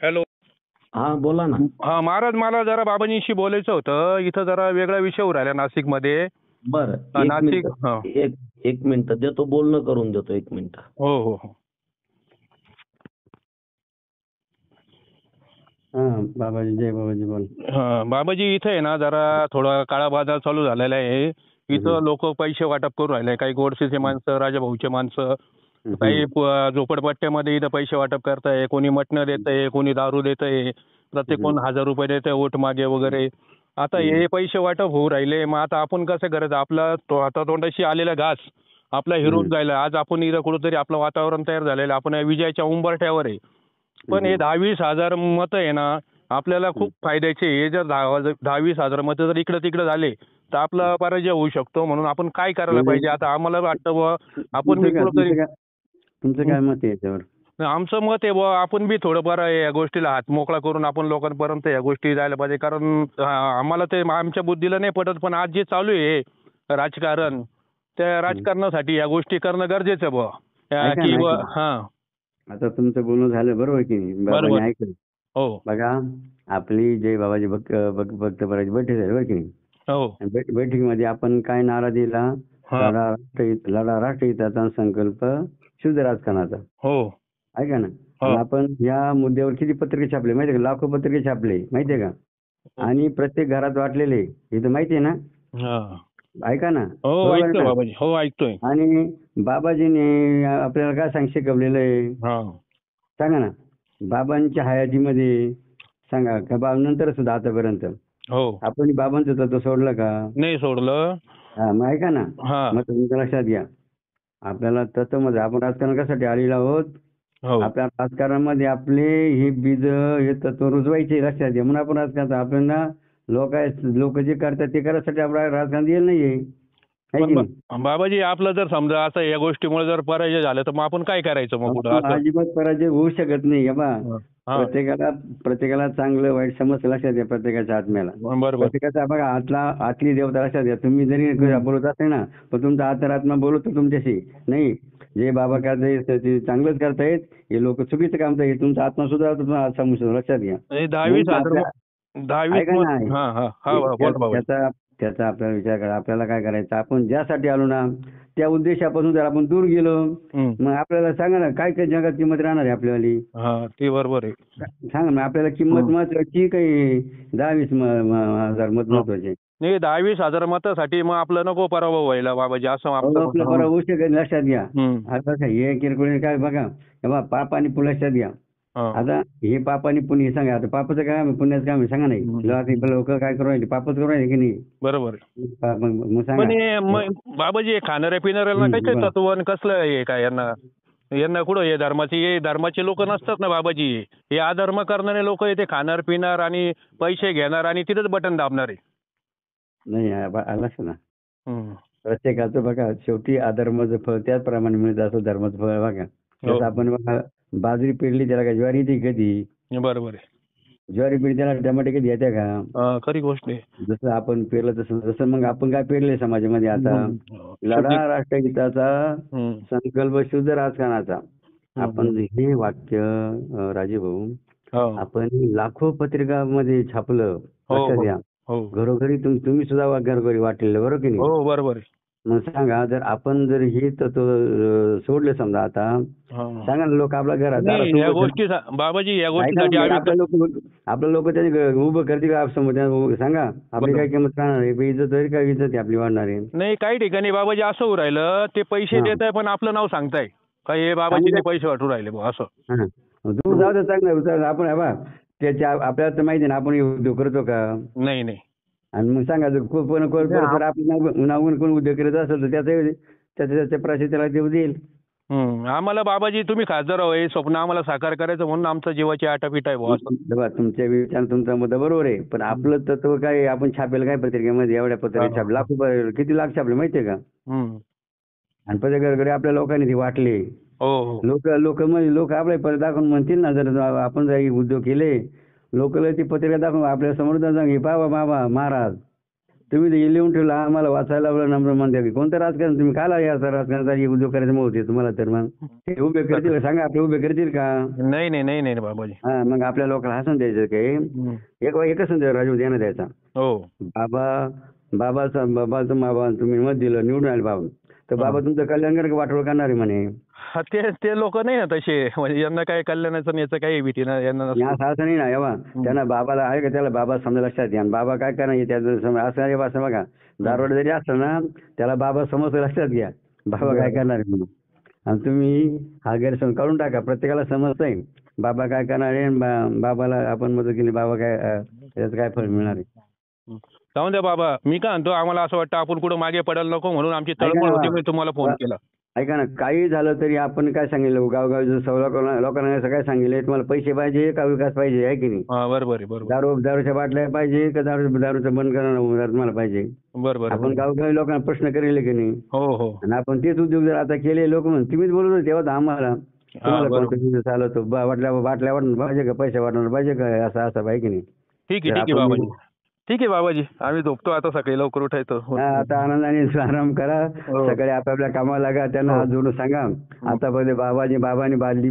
Hello. हा बोला ना. हा महाराज, मला जरा बाबाजींशी बोलायचं होतं. इथं जरा वेगळा विषय होऊ राहिला नाशिकमध्ये. बरं एक नाशिक. मिनिट. हा. एक एक मिनिट देतो, बोलणं करून देतो, एक मिनिट. हो हो हो. हा बाबाजी, जय बाबाजी, बोल. हा बाबाजी, इथं आहे ना जरा थोडा काळा बाजार चालू झालेला आहे. इथं लोक पैसे वाटप करून राहिले. काही गोडसेचे माणसं, राजाभाऊचे माणसं, काही झोपडपट्ट्यामध्ये इथं पैसे वाटप करताय. कोणी मटणं देतंय, कोणी दारू देतंय, प्रत्येक कोण 1000 रुपये देतंय वोट मागे वगैरे. आता हे पैसे वाटप होऊ राहिले. मग आता आपण कसं करायचं? आपला आता तोंडाशी आलेला घास आपला हिरून जायला. आज आपण इथं कुठंतरी आपलं वातावरण तयार झालेलं, आपण या विजयाच्या उंबरठ्यावर आहे. पण हे 10-20 हजार मतं आहे ना, आपल्याला खूप फायद्याचे. हे जर 10-20 हजार मतं जर इकडं तिकडं झाले तर आपला पराजय होऊ शकतो. म्हणून आपण काय करायला पाहिजे? आता आम्हाला वाटतं बुवा आपण बी कुठंतरी. तुमचं काय मत आहे याच्यावर? आमचं मत आहे बुवा, आपण बी थोडंफार या गोष्टीला हात मोकळा करून आपण लोकांपर्यंत या गोष्टी जायला पाहिजे. कारण आम्हाला ते आमच्या बुद्धीला नाही पटत, पण आज जे चालू आहे राजकारण, त्या राजकारणासाठी या गोष्टी करणं गरजेचं आहे बुवा. की हा आता तुमचं बोलणं झालं बरोबर की नाही? बाबांनी ऐकलं. हो. बघा, आपली जय बाबाजी भक्त परायची बैठक झाली बरं की नाही? हो. बैठकीमध्ये आपण काय नारा दिला? लढा राष्ट्रहिताचा, संकल्प शुद्ध राजकारणाचा. हो. ऐका ना, आपण या मुद्द्यावर किती पत्रिका छापले माहितीये का? लाखो पत्रिका छापले माहितीये का? आणि प्रत्येक घरात वाटलेले, हे तर माहितीये ना? ऐका ना. हो ऐकतोय बाबाजी. हो ऐकतोय. आणि बाबाजीने आपल्याला काय शिकवलेलं आहे सांगा ना? बाबांच्या हयातीमध्ये सांगा का? नंतर सुद्धा आतापर्यंत आपण बाबांचं तत्व सोडलं का? नाही सोडलं. मग ऐका ना, मग तुमच्या लक्षात घ्या, आपल्याला तत्वमध्ये आपण राजकारण कशासाठी आलेलो आहोत? आपल्या राजकारणामध्ये आपले हे बीज, हे तत्व रुजवायचे, लक्षात घ्या. म्हणून आपण राजकारण, आपल्याला लोक जे करतात ते करायसाठी आपण राजकारण दिलं नाहीये. बाबाजी, आपलं जर समजा असं या गोष्टीमुळे जर पराजय झालं तर मग आपण काय करायचं? मग अजिबात पराजय होऊ शकत नाही. प्रत्येकाला चांगलं वाईट समज लक्षात घ्या. प्रत्येकाच्या आत्म्याला, प्रत्येकाचा बघा आतली देवता लक्षात घ्या. तुम्ही जरी बोलत असेल ना, पण तुमचा अंतरात्मा बोलतो तुमच्याशी. नाही, जे बाबा करतायत ते चांगलंच करतायत, हे लोक चुकीचं काम करतायत, तुमचा आत्मा सुद्धा तुम्हाला समजतो, लक्षात घ्या. त्याचा आपल्याला विचार करा. आपल्याला काय करायचं? आपण ज्यासाठी आलो ना, त्या उद्देशापासून जर आपण दूर गेलो, मग आपल्याला सांगा ना, काय काय जगात किंमत राहणार आहे आपल्यावाली? ते बरोबर आहे. सांगा ना, आपल्याला किंमत महत्वाची काही 10-20 हजार मत महत्वाचे? नाही, 10-20 हजार मतासाठी मग आपलं नको पराभव व्हायला बाबाजी, असं आपलं पराभव होऊ शकत. लक्षात घ्या. आता हे किरकोळ काय बघा, पाप आणि पुण्य लक्षात घ्या. आता हे पाप आणि पुण्य सांगा. आता पापाचं काय, पुण्याचं काय सांगा? नाही, लोक काय करू राहिले? पापच करू राहिले की नाही? बरोबर. मग सांगा बाबाजी, खाणाऱ्या पिणाऱ्याला काय तत्व कसलं आहे काय? यांना कुठं हे धर्माचे लोक नसतात ना बाबाजी. हे अधर्म करणारे लोक ते खाणार पिणार आणि पैसे घेणार आणि तिथेच बटन दाबणारे. नाही, लक्ष ना, प्रत्येकाचं बघा, शेवटी अधर्माचं फळ त्याचप्रमाणे मिळत असं धर्माचं फळ. बघा, जसं आपण बघा, बाजरी पेरली त्याला काय ज्वारी येते कधी? बरोबर आहे. ज्वारी पेरली त्याला टमाटे कधी येते का? खरी गोष्ट आहे. जसं आपण पेरलं तसं मग आपण काय पेरले समाजामध्ये? आता लढा राष्ट्रहिताचा, संकल्प शुद्ध राजकारणाचा. आपण हे वाक्य राजीव भाऊ आपण लाखो पत्रिकामध्ये छापलं, लक्षात घ्या. घरोघरी तुम्ही सुद्धा घरोघरी वाटलेलं, बरोबर की नाही? हो, बरोबर. मग सांगा, जर आपण जर हे तत्व सोडले समजा, आता सांगा ना, लोक आपल्या घरात बाबाजी या गोष्टीसाठी आपलं लोक त्याने उभं करते का समोर? सांगा, आपली काय किंमत राहणार आहे? इज्जत तरी काय इज्जत आपली वाढणार आहे? नाही, काही ठिकाणी बाबाजी असं होऊ राहिलं, ते पैसे देत आहे पण आपलं नाव सांगताय का हे बाबाजीने पैसे वाटू राहिले असं. तू जाऊ दे, चांगलं आपण त्याच्या आपल्याला तर माहिती ना, आपण उद्योग करतो का? नाही. आणि मग सांगा, जर आपण नावून कोण उद्योग करत असेल तर त्याच्या प्राशी त्याला देऊ देईल. आम्हाला बाबाजी तुम्ही खासदार हे स्वप्न आम्हाला साकार करायचं म्हणून आमचं जीवाची आटापीट आहे. तुमच्या विचार, तुमचा मुद्दा बरोबर आहे, पण आपलं तत्व काय? आपण छापेल काय पत्रिकेमध्ये? एवढ्या पत्रिका छापले, लाखो, किती लाख छापले माहितीये का? आणि प्रत्येकाकडे आपल्या लोकांनी ती वाटले. लोक आपल्या परत दाखवून म्हणतील ना, जर आपण जर उद्योग केले, लोकला ती पत्रिका दाखवून आपल्या समोर हे पाहा बाबा महाराज, तुम्ही ते लिहून ठेवलं आम्हाला वाचायला लावलं नम्र म्हणते कोणतं राजकारण तुम्ही काला याचा राजकारणाचा उद्योग करायचं मग होते तुम्हाला तर मग ते उभे करतील का? सांगा आपले उभे करतील का? नाही नाही नाही नाही बाबाजी. हा मग आपल्या लोकांना हसून द्यायचं काही एकच संदेश राजू देणं द्यायचा. हो बाबा तुम्ही मत दिलं निवडून आले बाबा तर बाबा तुमचं कल्याण वाटोळ करणार आहे म्हणे. हा, ते लोक नाही ना तसे, म्हणजे यांना काय कल्याणाचं याचं काही भीती ना यांना नसते. असं नाही ना एव्हा त्यांना बाबाला आहे का त्याला बाबा समजा लक्षात घ्या बाबा काय करणार त्याचं असं असं बघा दारोडा जरी असलं ना त्याला बाबा समजतं लक्षात घ्या बाबा काय करणार आहे म्हणून. आणि तुम्ही हा गैरसमज काढून टाका प्रत्येकाला समजतंय बाबा काय करणार आहे बाबाला आपण मदत केली बाबा काय त्याचं काय फळ मिळणार आहे. जाऊन द्या बाबा. मी काय म्हणतो आम्हाला असं वाटतं आपण कुठं मागे पडायला नको म्हणून आमची तळमळ होती मी तुम्हाला फोन केला. ऐका ना काही झालं तरी आपण काय सांगितलं गावगावी लोकांना असं काय सांगितलं तुम्हाला पैसे पाहिजे का विकास पाहिजे आहे की नाही. बरोबर आहे बरोबर. दारूच्या बाटल्या पाहिजे का दारूचं बंद करणं तुम्हाला पाहिजे. बरोबर. आपण गावगावी लोकांना प्रश्न करेल की नाही. हो हो. आणि आपण तेच उद्योग जर आता केले लोक म्हणून तुम्हीच बोलत होते तेव्हा आम्हाला तुम्हाला चालवतो बाटल्या वाटणं पाहिजे का पैसे वाटणार पाहिजे का असं पाहिजे की नाही. ठीक आहे बाबाजी. ठीक आहे बाबाजी. आम्ही झोपतो आता सकाळी लवकर उठायचं. आता आनंदाने आराम करा. सकाळी आपापल्या कामाला लागा त्यांना हात जोडून सांगा आता पहिले बाबांनी बादली